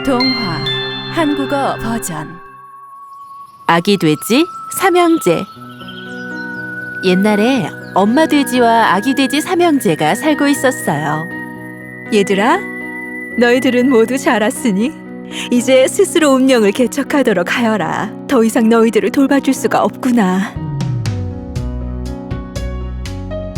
동화 한국어 버전 아기 돼지 삼형제. 옛날에 엄마 돼지와 아기 돼지 삼형제가 살고 있었어요. 얘들아, 너희들은 모두 자랐으니 이제 스스로 운명을 개척하도록 하여라. 더 이상 너희들을 돌봐줄 수가 없구나.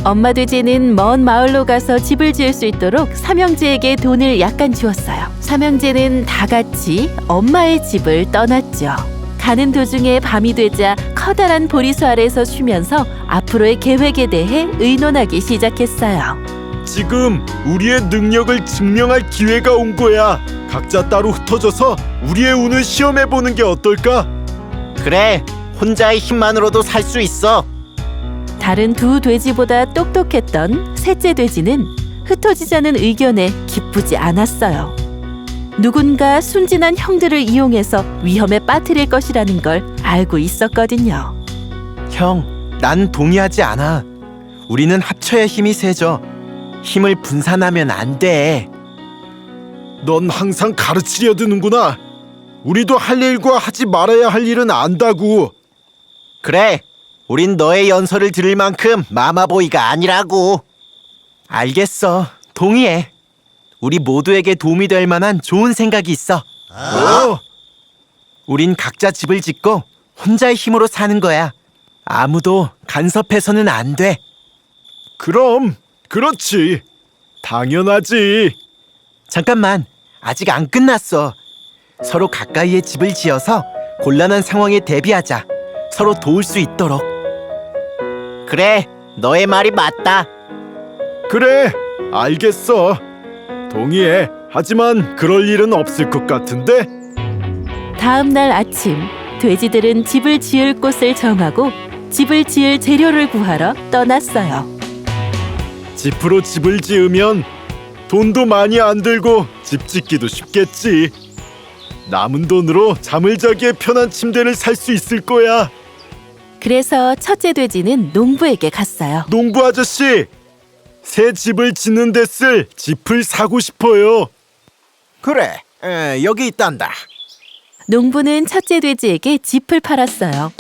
엄마 돼지는 먼 마을로 가서 집을 지을 수 있도록 삼형제에게 돈을 약간 주었어요. 삼형제는 다 같이 엄마의 집을 떠났죠. 가는 도중에 밤이 되자 커다란 보리수 아래에서 쉬면서 앞으로의 계획에 대해 의논하기 시작했어요. 지금 우리의 능력을 증명할 기회가 온 거야. 각자 따로 흩어져서 우리의 운을 시험해보는 게 어떨까? 그래, 혼자의 힘만으로도 살 수 있어. 다른 두 돼지보다 똑똑했던 셋째 돼지는 흩어지자는 의견에 기쁘지 않았어요. 누군가 순진한 형들을 이용해서 위험에 빠뜨릴 것이라는 걸 알고 있었거든요. 형, 난 동의하지 않아. 우리는 합쳐야 힘이 세져. 힘을 분산하면 안 돼. 넌 항상 가르치려 드는구나. 우리도 할 일과 하지 말아야 할 일은 안다고. 그래, 우린 너의 연설을 들을 만큼 마마보이가 아니라고. 알겠어, 동의해. 우리 모두에게 도움이 될 만한 좋은 생각이 있어. 우린 각자 집을 짓고 혼자의 힘으로 사는 거야. 아무도 간섭해서는 안 돼. 그럼, 그렇지. 당연하지. 잠깐만, 아직 안 끝났어. 서로 가까이에 집을 지어서 곤란한 상황에 대비하자. 서로 도울 수 있도록. 그래, 너의 말이 맞다. 그래, 알겠어. 동의해. 하지만 그럴 일은 없을 것 같은데? 다음 날 아침, 돼지들은 집을 지을 곳을 정하고 집을 지을 재료를 구하러 떠났어요. 지프로 집을 지으면 돈도 많이 안 들고 집 짓기도 쉽겠지. 남은 돈으로 잠을 자기에 편한 침대를 살 수 있을 거야. 그래서 첫째 돼지는 농부에게 갔어요. 농부 아저씨, 새 집을 짓는 데 쓸 짚을 사고 싶어요. 그래, 여기 있단다. 농부는 첫째 돼지에게 짚을 팔았어요.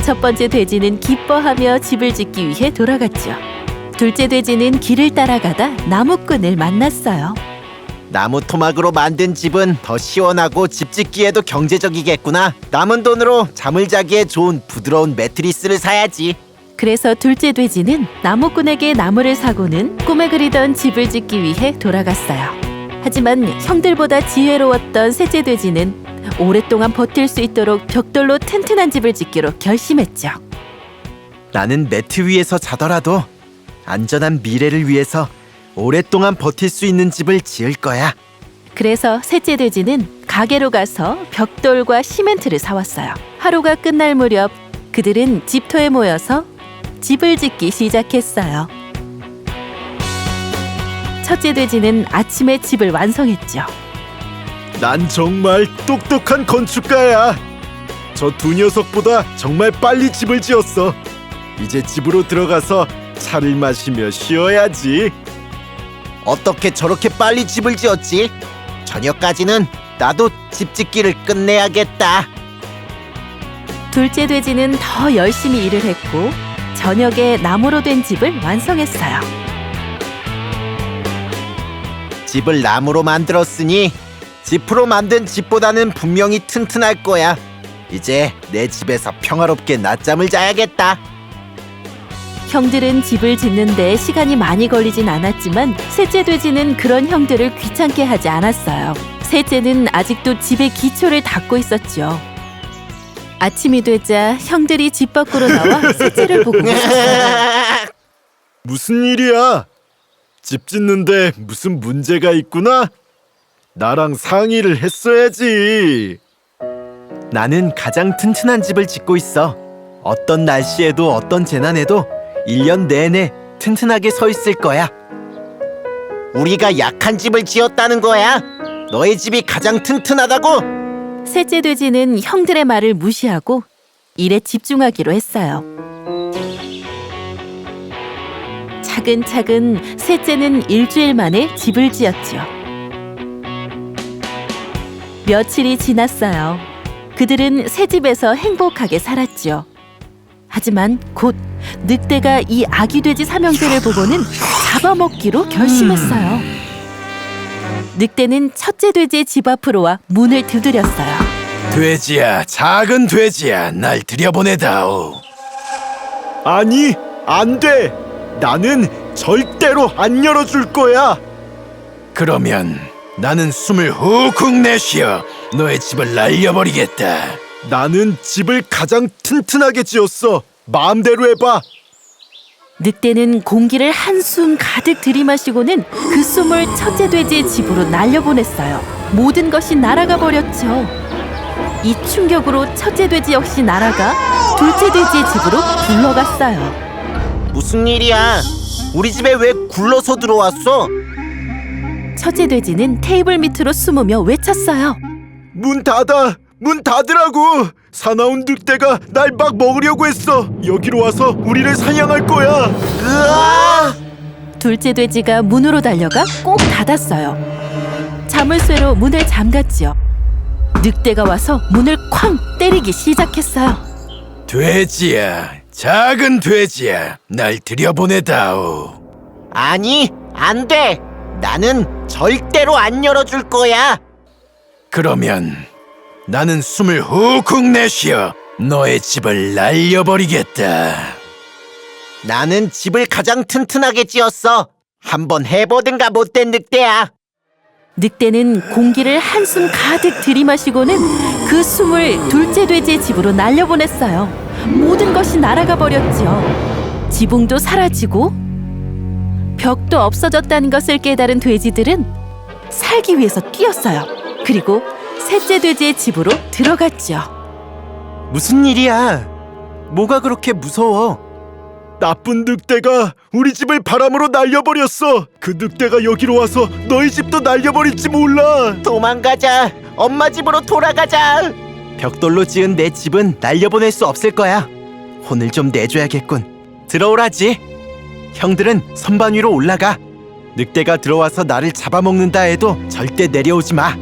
첫 번째 돼지는 기뻐하며 집을 짓기 위해 돌아갔죠. 둘째 돼지는 길을 따라가다 나무꾼을 만났어요. 나무 토막으로 만든 집은 더 시원하고 집 짓기에도 경제적이겠구나. 남은 돈으로 잠을 자기에 좋은 부드러운 매트리스를 사야지. 그래서 둘째 돼지는 나무꾼에게 나무를 사고는 꿈에 그리던 집을 짓기 위해 돌아갔어요. 하지만 형들보다 지혜로웠던 셋째 돼지는 오랫동안 버틸 수 있도록 벽돌로 튼튼한 집을 짓기로 결심했죠. 나는 매트 위에서 자더라도 안전한 미래를 위해서 오랫동안 버틸 수 있는 집을 지을 거야. 그래서 셋째 돼지는 가게로 가서 벽돌과 시멘트를 사왔어요. 하루가 끝날 무렵 그들은 집터에 모여서 집을 짓기 시작했어요. 첫째 돼지는 아침에 집을 완성했죠. 난 정말 똑똑한 건축가야. 저 두 녀석보다 정말 빨리 집을 지었어. 이제 집으로 들어가서 차를 마시며 쉬어야지. 어떻게 저렇게 빨리 집을 지었지? 저녁까지는 나도 집 짓기를 끝내야겠다. 둘째 돼지는 더 열심히 일을 했고 저녁에 나무로 된 집을 완성했어요. 집을 나무로 만들었으니 지프로 만든 집보다는 분명히 튼튼할 거야. 이제 내 집에서 평화롭게 낮잠을 자야겠다. 형들은 집을 짓는데 시간이 많이 걸리진 않았지만 셋째 돼지는 그런 형들을 귀찮게 하지 않았어요. 셋째는 아직도 집의 기초를 닦고 있었죠. 아침이 되자 형들이 집 밖으로 나와 셋째를 보고 웃었어요. 무슨 일이야? 집 짓는데 무슨 문제가 있구나? 나랑 상의를 했어야지. 나는 가장 튼튼한 집을 짓고 있어. 어떤 날씨에도 어떤 재난에도 1년 내내 튼튼하게 서 있을 거야. 우리가 약한 집을 지었다는 거야? 너의 집이 가장 튼튼하다고? 셋째 돼지는 형들의 말을 무시하고 일에 집중하기로 했어요. 차근차근 셋째는 일주일 만에 집을 지었죠. 며칠이 지났어요. 그들은 새 집에서 행복하게 살았죠. 하지만 곧 늑대가 이 아기 돼지 삼형제를 보고는 잡아먹기로 결심했어요. 늑대는 첫째 돼지의 집 앞으로 와 문을 두드렸어요. 돼지야, 작은 돼지야, 날 들여보내다오. 아니, 안 돼. 나는 절대로 안 열어줄 거야. 그러면 나는 숨을 훅훅 내쉬어 너의 집을 날려버리겠다. 나는 집을 가장 튼튼하게 지었어. 마음대로 해봐. 늑대는 공기를 한숨 가득 들이마시고는 그 숨을 첫째 돼지의 집으로 날려보냈어요. 모든 것이 날아가 버렸죠. 이 충격으로 첫째 돼지 역시 날아가 둘째 돼지의 집으로 굴러갔어요. 무슨 일이야? 우리 집에 왜 굴러서 들어왔어? 첫째 돼지는 테이블 밑으로 숨으며 외쳤어요. 문 닫아. 문 닫으라고. 사나운 늑대가 날 막 먹으려고 했어. 여기로 와서 우리를 사냥할 거야. 으아! 둘째 돼지가 문으로 달려가 꼭 닫았어요. 자물쇠로 문을 잠갔지요. 늑대가 와서 문을 쾅 때리기 시작했어요. 돼지야, 작은 돼지야, 날 들여보내다오. 아니, 안 돼. 나는 절대로 안 열어줄 거야. 그러면 나는 숨을 훅훅 내쉬어 너의 집을 날려버리겠다. 나는 집을 가장 튼튼하게 지었어. 한번 해보든가 못된 늑대야. 늑대는 공기를 한숨 가득 들이마시고는 그 숨을 둘째 돼지의 집으로 날려보냈어요. 모든 것이 날아가 버렸죠. 지붕도 사라지고 벽도 없어졌다는 것을 깨달은 돼지들은 살기 위해서 뛰었어요. 그리고 셋째 돼지의 집으로 들어갔죠. 무슨 일이야? 뭐가 그렇게 무서워? 나쁜 늑대가 우리 집을 바람으로 날려버렸어. 그 늑대가 여기로 와서 너희 집도 날려버릴지 몰라. 도망가자. 엄마 집으로 돌아가자. 벽돌로 지은 내 집은 날려보낼 수 없을 거야. 혼을 좀 내줘야겠군. 들어오라지. 형들은 선반 위로 올라가. 늑대가 들어와서 나를 잡아먹는다 해도 절대 내려오지 마.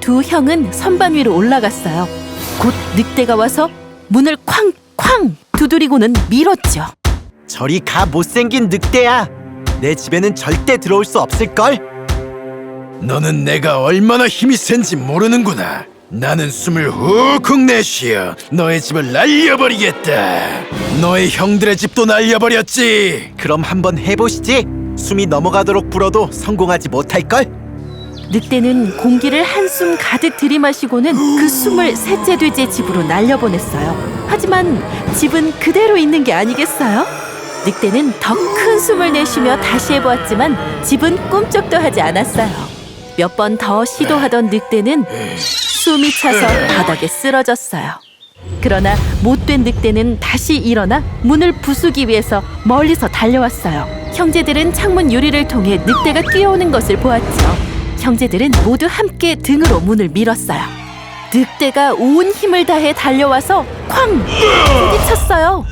두 형은 선반 위로 올라갔어요. 곧 늑대가 와서 문을 쾅쾅 두드리고는 밀었죠. 저리 가, 못생긴 늑대야. 내 집에는 절대 들어올 수 없을걸. 너는 내가 얼마나 힘이 센지 모르는구나. 나는 숨을 훅훅 내쉬어 너의 집을 날려버리겠다. 너의 형들의 집도 날려버렸지. 그럼 한번 해보시지. 숨이 넘어가도록 불어도 성공하지 못할걸. 늑대는 공기를 한숨 가득 들이마시고는 그 숨을 셋째 돼지의 집으로 날려보냈어요. 하지만 집은 그대로 있는 게 아니겠어요? 늑대는 더 큰 숨을 내쉬며 다시 해보았지만 집은 꿈쩍도 하지 않았어요. 몇 번 더 시도하던 늑대는 숨이 차서 바닥에 쓰러졌어요. 그러나 못된 늑대는 다시 일어나 문을 부수기 위해서 멀리서 달려왔어요. 형제들은 창문 유리를 통해 늑대가 뛰어오는 것을 보았죠. 형제들은 모두 함께 등으로 문을 밀었어요. 늑대가 온 힘을 다해 달려와서 쾅! 부딪혔어요.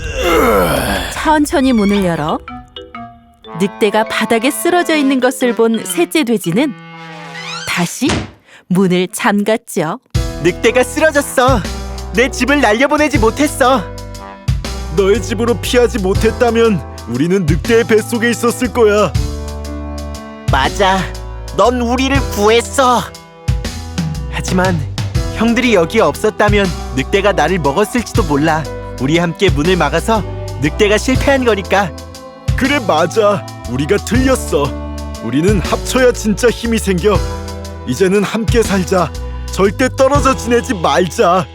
천천히 문을 열어 늑대가 바닥에 쓰러져 있는 것을 본 셋째 돼지는 다시 문을 잠갔죠. 늑대가 쓰러졌어. 내 집을 날려보내지 못했어. 너의 집으로 피하지 못했다면 우리는 늑대의 뱃속에 있었을 거야. 맞아. 넌 우리를 구했어. 하지만 형들이 여기에 없었다면 늑대가 나를 먹었을지도 몰라. 우리 함께 문을 막아서 늑대가 실패한 거니까. 그래, 맞아. 우리가 틀렸어. 우리는 합쳐야 진짜 힘이 생겨. 이제는 함께 살자. 절대 떨어져 지내지 말자.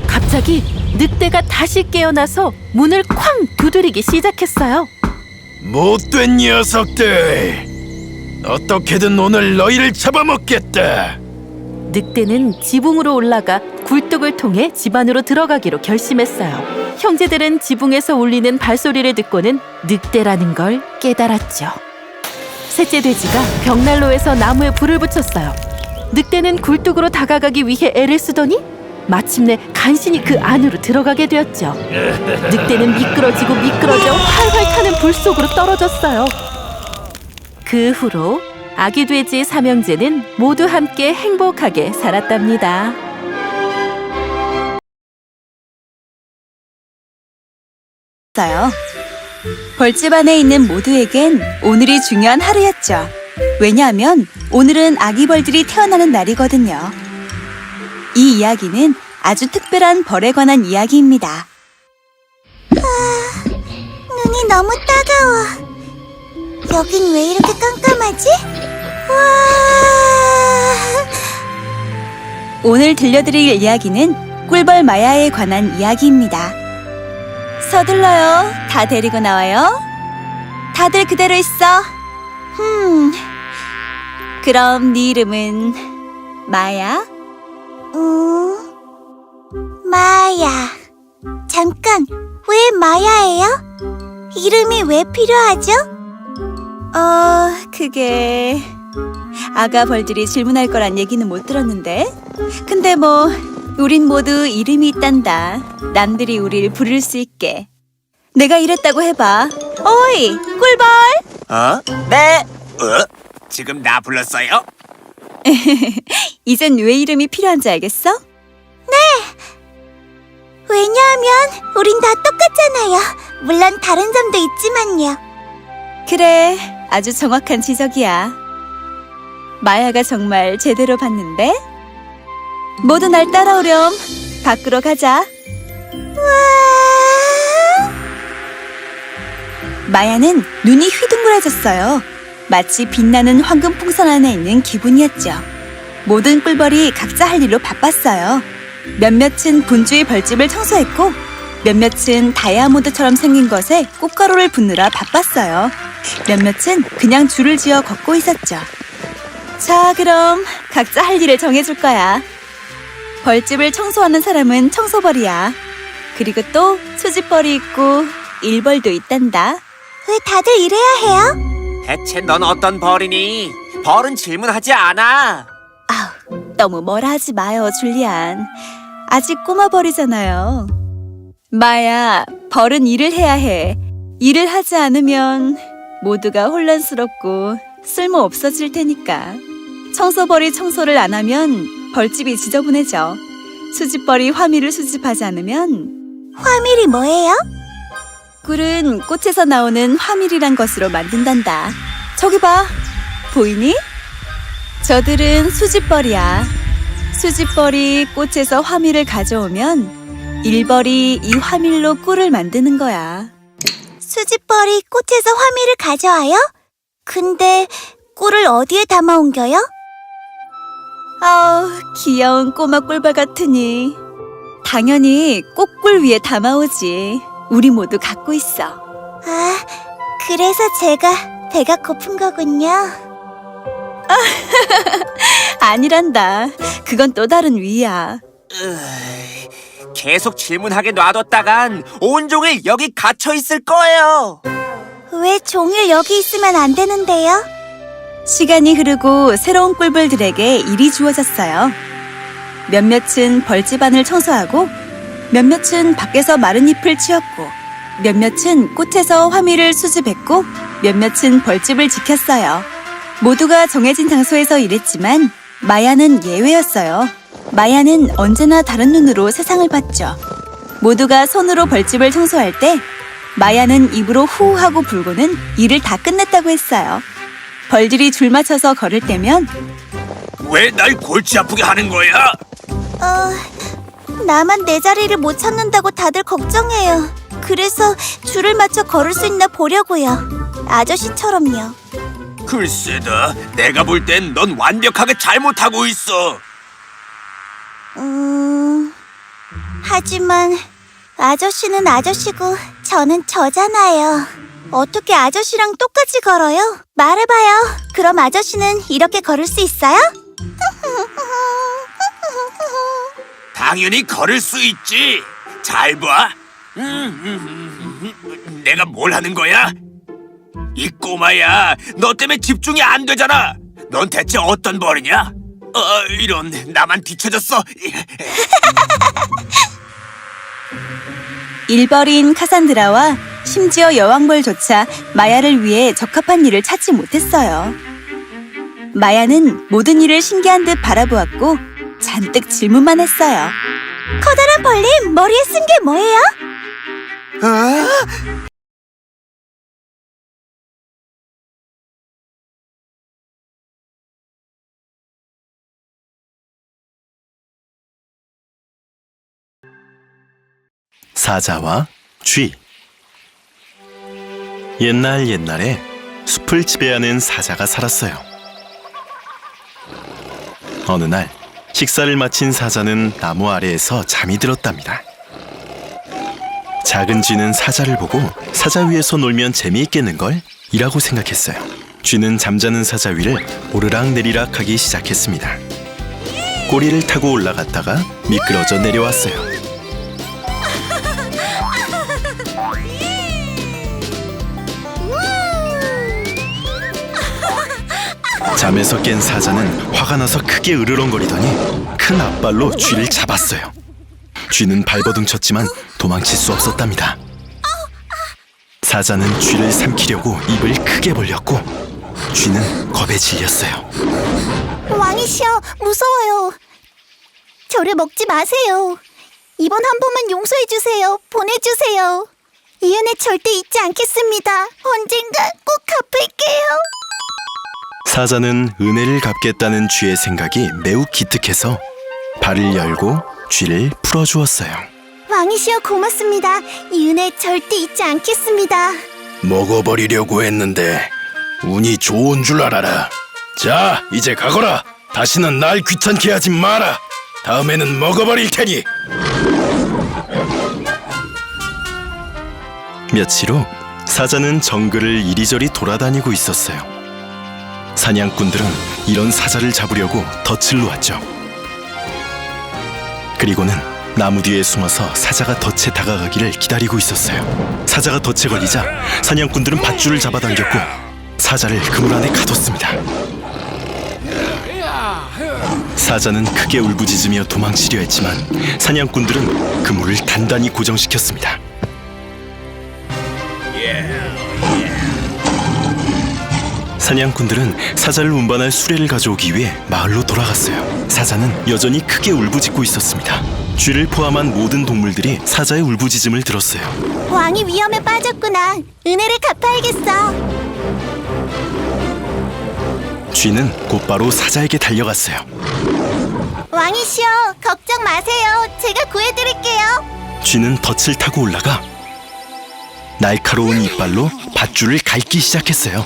갑자기 늑대가 다시 깨어나서 문을 쾅 두드리기 시작했어요. 못된 녀석들. 어떻게든 오늘 너희를 잡아먹겠다. 늑대는 지붕으로 올라가 굴뚝을 통해 집 안으로 들어가기로 결심했어요. 형제들은 지붕에서 울리는 발소리를 듣고는 늑대라는 걸 깨달았죠. 셋째 돼지가 벽난로에서 나무에 불을 붙였어요. 늑대는 굴뚝으로 다가가기 위해 애를 쓰더니 마침내 간신히 그 안으로 들어가게 되었죠. 늑대는 미끄러지고 미끄러져 활활 타는 불 속으로 떨어졌어요. 그 후로 아기 돼지 삼형제는 모두 함께 행복하게 살았답니다. 어요. 벌집 안에 있는 모두에겐 오늘이 중요한 하루였죠. 왜냐하면 오늘은 아기 벌들이 태어나는 날이거든요. 이 이야기는 아주 특별한 벌에 관한 이야기입니다. 눈이 너무 따가워. 여긴 왜 이렇게 깜깜하지? 와! 오늘 들려드릴 이야기는 꿀벌 마야에 관한 이야기입니다. 서둘러요. 다 데리고 나와요. 다들 그대로 있어. 그럼 네 이름은 마야? 마야. 잠깐, 왜 마야예요? 이름이 왜 필요하죠? 그게 아가 벌들이 질문할 거란 얘기는 못 들었는데. 근데 뭐 우린 모두 이름이 있단다. 남들이 우릴 부를 수 있게. 내가 이랬다고 해봐. 어이, 꿀벌! 네. 지금 나 불렀어요? 이젠 왜 이름이 필요한지 알겠어? 왜냐하면 우린 다 똑같잖아요. 물론 다른 점도 있지만요. 그래, 아주 정확한 지적이야. 마야가 정말 제대로 봤는데? 모두 날 따라오렴. 밖으로 가자. 마야는 눈이 휘둥그레졌어요. 마치 빛나는 황금 풍선 안에 있는 기분이었죠. 모든 꿀벌이 각자 할 일로 바빴어요. 몇몇은 분주히 벌집을 청소했고 몇몇은 다이아몬드처럼 생긴 것에 꽃가루를 붓느라 바빴어요. 몇몇은 그냥 줄을 지어 걷고 있었죠. 자, 그럼 각자 할 일을 정해줄 거야. 벌집을 청소하는 사람은 청소벌이야. 그리고 또 수집벌이 있고 일벌도 있단다. 왜 다들 이래야 해요? 대체 넌 어떤 벌이니? 벌은 질문하지 않아. 아우, 너무 뭐라 하지 마요, 줄리안. 아직 꼬마 벌이잖아요. 마야, 벌은 일을 해야 해. 일을 하지 않으면 모두가 혼란스럽고 쓸모 없어질 테니까. 청소벌이 청소를 안 하면 벌집이 지저분해져. 수집벌이 화미를 수집하지 않으면 화밀이 뭐예요? 꿀은 꽃에서 나오는 화밀이란 것으로 만든단다. 저기 봐. 보이니? 저들은 수집벌이야. 수집벌이 꽃에서 화밀을 가져오면 일벌이 이 화밀로 꿀을 만드는 거야. 수집벌이 꽃에서 화밀을 가져와요? 근데 꿀을 어디에 담아 옮겨요? 아우, 귀여운 꼬마 꿀벌 같으니. 당연히 꽃꿀 위에 담아오지. 우리 모두 갖고 있어. 아, 그래서 제가 배가 고픈 거군요. 아니란다. 그건 또 다른 위야. 계속 질문하게 놔뒀다간 온종일 여기 갇혀 있을 거예요. 왜 종일 여기 있으면 안 되는데요? 시간이 흐르고 새로운 꿀벌들에게 일이 주어졌어요. 몇몇은 벌집 안을 청소하고 몇몇은 밖에서 마른 잎을 치웠고 몇몇은 꽃에서 화미를 수집했고 몇몇은 벌집을 지켰어요. 모두가 정해진 장소에서 일했지만 마야는 예외였어요. 마야는 언제나 다른 눈으로 세상을 봤죠. 모두가 손으로 벌집을 청소할 때 마야는 입으로 후 하고 불고는 일을 다 끝냈다고 했어요. 벌들이 줄 맞춰서 걸을 때면 왜 날 골치 아프게 하는 거야? 나만 내 자리를 못 찾는다고 다들 걱정해요. 그래서 줄을 맞춰 걸을 수 있나 보려고요. 아저씨처럼요. 글쎄다, 내가 볼 땐 넌 완벽하게 잘못하고 있어. 하지만 아저씨는 아저씨고 저는 저잖아요. 어떻게 아저씨랑 똑같이 걸어요? 말해봐요. 그럼 아저씨는 이렇게 걸을 수 있어요? 당연히 걸을 수 있지. 잘 봐. 내가 뭘 하는 거야? 이 꼬마야, 너 때문에 집중이 안 되잖아. 넌 대체 어떤 벌이냐? 이런, 나만 뒤쳐졌어. 일벌인 카산드라와 심지어 여왕벌조차 마야를 위해 적합한 일을 찾지 못했어요. 마야는 모든 일을 신기한 듯 바라보았고 잔뜩 질문만 했어요. 커다란 벌림, 머리에 쓴 게 뭐예요? 사자와 쥐. 옛날에 숲을 지배하는 사자가 살았어요. 어느 날 식사를 마친 사자는 나무 아래에서 잠이 들었답니다. 작은 쥐는 사자를 보고 사자 위에서 놀면 재미있겠는걸? 이라고 생각했어요. 쥐는 잠자는 사자 위를 오르락 내리락 하기 시작했습니다. 꼬리를 타고 올라갔다가 미끄러져 내려왔어요. 잠에서 깬 사자는 화가 나서 크게 으르렁거리더니 큰 앞발로 쥐를 잡았어요. 쥐는 발버둥 쳤지만 도망칠 수 없었답니다. 사자는 쥐를 삼키려고 입을 크게 벌렸고 쥐는 겁에 질렸어요. 왕이시여, 무서워요. 저를 먹지 마세요. 이번 한 번만 용서해 주세요. 보내주세요. 이 은혜 절대 잊지 않겠습니다. 언젠가 꼭 갚을게요. 사자는 은혜를 갚겠다는 쥐의 생각이 매우 기특해서 발을 열고 쥐를 풀어주었어요. 왕이시여, 고맙습니다. 이 은혜 절대 잊지 않겠습니다. 먹어버리려고 했는데 운이 좋은 줄 알아라. 자, 이제 가거라. 다시는 날 귀찮게 하지 마라. 다음에는 먹어버릴 테니. 며칠 후 사자는 정글을 이리저리 돌아다니고 있었어요. 사냥꾼들은 이런 사자를 잡으려고 덫을 놓았죠. 그리고는 나무 뒤에 숨어서 사자가 덫에 다가가기를 기다리고 있었어요. 사자가 덫에 걸리자 사냥꾼들은 밧줄을 잡아당겼고 사자를 그물 안에 가뒀습니다. 사자는 크게 울부짖으며 도망치려 했지만 사냥꾼들은 그물을 단단히 고정시켰습니다. 사냥꾼들은 사자를 운반할 수레를 가져오기 위해 마을로 돌아갔어요. 사자는 여전히 크게 울부짖고 있었습니다. 쥐를 포함한 모든 동물들이 사자의 울부짖음을 들었어요. 왕이 위험에 빠졌구나. 은혜를 갚아야겠어. 쥐는 곧바로 사자에게 달려갔어요. 왕이시여, 걱정 마세요. 제가 구해드릴게요. 쥐는 덫을 타고 올라가 날카로운 이빨로 밧줄을 갈기 시작했어요.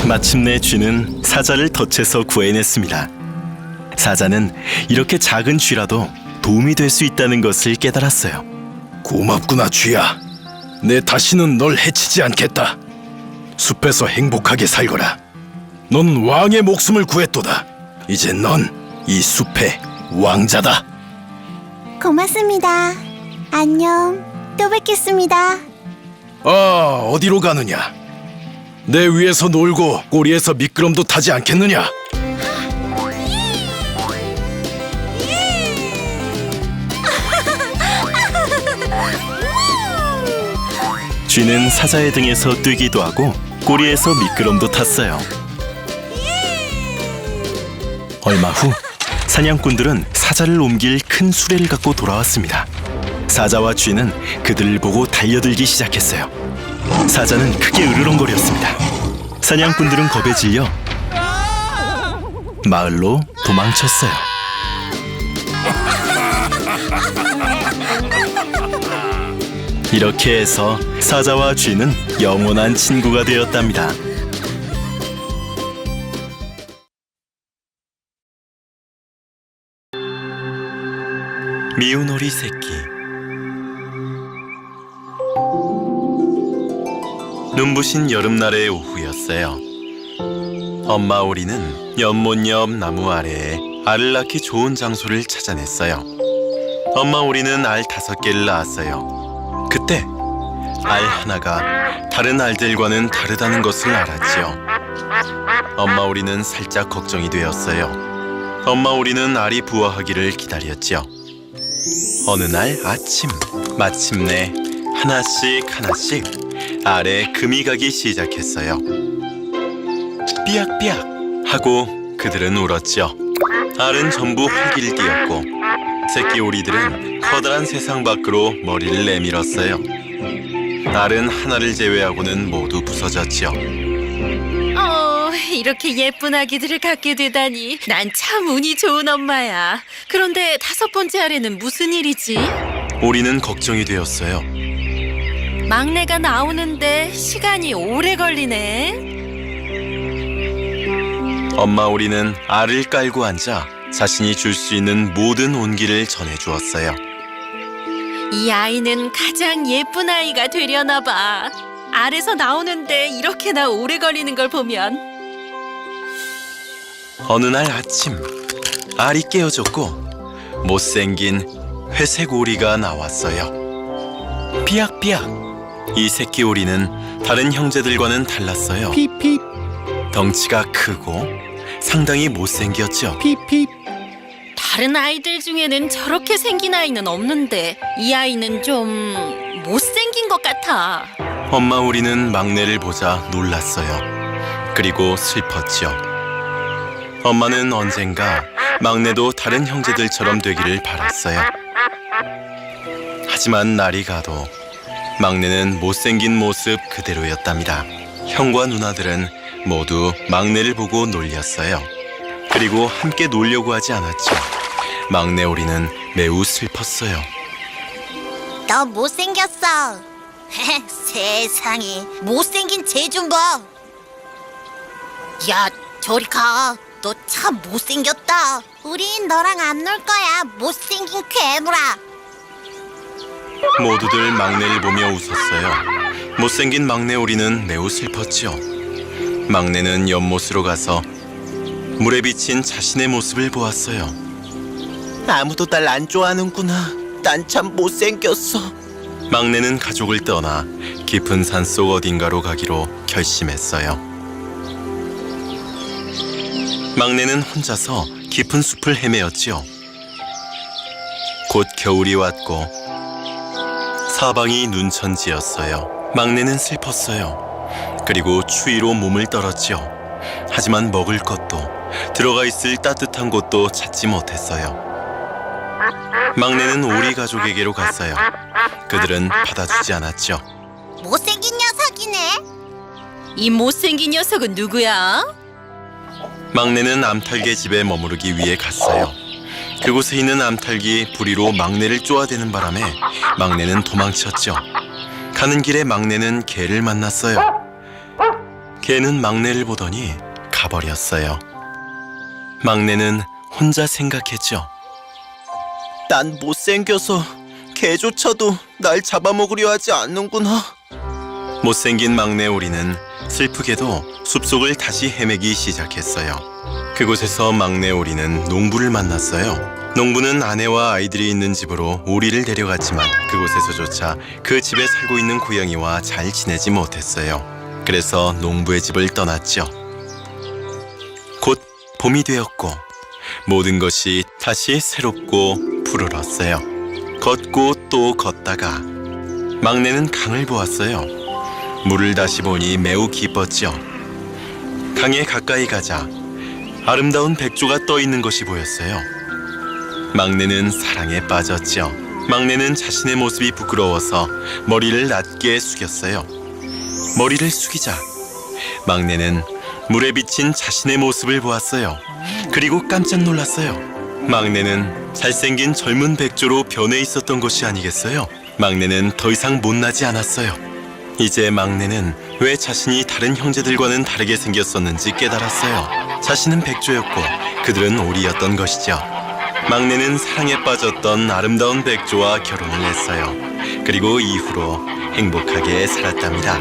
마침내 쥐는 사자를 덫에서 구해냈습니다. 사자는 이렇게 작은 쥐라도 도움이 될 수 있다는 것을 깨달았어요. 고맙구나, 쥐야. 내 다시는 널 해치지 않겠다. 숲에서 행복하게 살거라. 넌 왕의 목숨을 구했도다. 이제 넌 이 숲의 왕자다. 고맙습니다. 안녕. 또 뵙겠습니다. 어디로 가느냐? 내 위에서 놀고 꼬리에서 미끄럼도 타지 않겠느냐? 쥐는 사자의 등에서 뛰기도 하고 꼬리에서 미끄럼도 탔어요. 얼마 후 사냥꾼들은 사자를 옮길 큰 수레를 갖고 돌아왔습니다. 사자와 쥐는 그들을 보고 달려들기 시작했어요. 사자는 크게 으르렁거렸습니다. 사냥꾼들은 겁에 질려 마을로 도망쳤어요. 이렇게 해서 사자와 쥐는 영원한 친구가 되었답니다. 미운 오리 새끼. 눈부신 여름날의 오후였어요. 엄마 오리는 연못 옆 나무 아래에 알을 낳기 좋은 장소를 찾아냈어요. 엄마 오리는 알 5개를 낳았어요. 그때 알 하나가 다른 알들과는 다르다는 것을 알았지요. 엄마 오리는 살짝 걱정이 되었어요. 엄마 오리는 알이 부화하기를 기다렸지요. 어느 날 아침, 마침내 하나씩 알에 금이 가기 시작했어요. 삐약삐약 하고 그들은 울었죠. 알은 전부 활기를 띠었고 새끼 오리들은 커다란 세상 밖으로 머리를 내밀었어요. 알은 하나를 제외하고는 모두 부서졌지요. 이렇게 예쁜 아기들을 갖게 되다니 난 참 운이 좋은 엄마야. 그런데 5번째 알에는 무슨 일이지? 오리는 걱정이 되었어요. 막내가 나오는데 시간이 오래 걸리네. 엄마 오리는 알을 깔고 앉아 자신이 줄 수 있는 모든 온기를 전해주었어요. 이 아이는 가장 예쁜 아이가 되려나 봐. 알에서 나오는데 이렇게나 오래 걸리는 걸 보면. 어느 날 아침 알이 깨어졌고 못생긴 회색 오리가 나왔어요. 삐약삐약. 이 새끼 오리는 다른 형제들과는 달랐어요. 핍핍 덩치가 크고 상당히 못생겼죠. 핍핍. 다른 아이들 중에는 저렇게 생긴 아이는 없는데 이 아이는 좀 못생긴 것 같아. 엄마 오리는 막내를 보자 놀랐어요. 그리고 슬펐죠. 엄마는 언젠가 막내도 다른 형제들처럼 되기를 바랐어요. 하지만 날이 가도 막내는 못생긴 모습 그대로였답니다. 형과 누나들은 모두 막내를 보고 놀렸어요. 그리고 함께 놀려고 하지 않았죠. 막내 오리는 매우 슬펐어요. 너 못생겼어. 세상에, 못생긴 쟤 좀 봐. 야, 저리 가. 너 참 못생겼다. 우린 너랑 안 놀 거야, 못생긴 괴물아. 모두들 막내를 보며 웃었어요. 못생긴 막내 오리는 매우 슬펐지요. 막내는 연못으로 가서 물에 비친 자신의 모습을 보았어요. 아무도 날 안 좋아하는구나. 난 참 못생겼어. 막내는 가족을 떠나 깊은 산속 어딘가로 가기로 결심했어요. 막내는 혼자서 깊은 숲을 헤매었지요. 곧 겨울이 왔고 사방이 눈천지였어요. 막내는 슬펐어요. 그리고 추위로 몸을 떨었지요. 하지만 먹을 것도 들어가 있을 따뜻한 곳도 찾지 못했어요. 막내는 오리 가족에게로 갔어요. 그들은 받아주지 않았죠. 못생긴 녀석이네. 이 못생긴 녀석은 누구야? 막내는 암탉의 집에 머무르기 위해 갔어요. 그곳에 있는 암탉이 부리로 막내를 쪼아대는 바람에 막내는 도망쳤죠. 가는 길에 막내는 개를 만났어요. 개는 막내를 보더니 가버렸어요. 막내는 혼자 생각했죠. 난 못생겨서 개조차도 날 잡아먹으려 하지 않는구나. 못생긴 막내 오리는 슬프게도 숲속을 다시 헤매기 시작했어요. 그곳에서 막내 오리는 농부를 만났어요. 농부는 아내와 아이들이 있는 집으로 오리를 데려갔지만 그곳에서조차 그 집에 살고 있는 고양이와 잘 지내지 못했어요. 그래서 농부의 집을 떠났죠. 곧 봄이 되었고 모든 것이 다시 새롭고 푸르렀어요. 걷고 또 걷다가 막내는 강을 보았어요. 물을 다시 보니 매우 기뻤죠. 강에 가까이 가자 아름다운 백조가 떠 있는 것이 보였어요. 막내는 사랑에 빠졌죠. 막내는 자신의 모습이 부끄러워서 머리를 낮게 숙였어요. 머리를 숙이자 막내는 물에 비친 자신의 모습을 보았어요. 그리고 깜짝 놀랐어요. 막내는 잘생긴 젊은 백조로 변해 있었던 것이 아니겠어요? 막내는 더 이상 못나지 않았어요. 이제 막내는 왜 자신이 다른 형제들과는 다르게 생겼었는지 깨달았어요. 자신은 백조였고 그들은 오리였던 것이죠. 막내는 사랑에 빠졌던 아름다운 백조와 결혼을 했어요. 그리고 이후로 행복하게 살았답니다.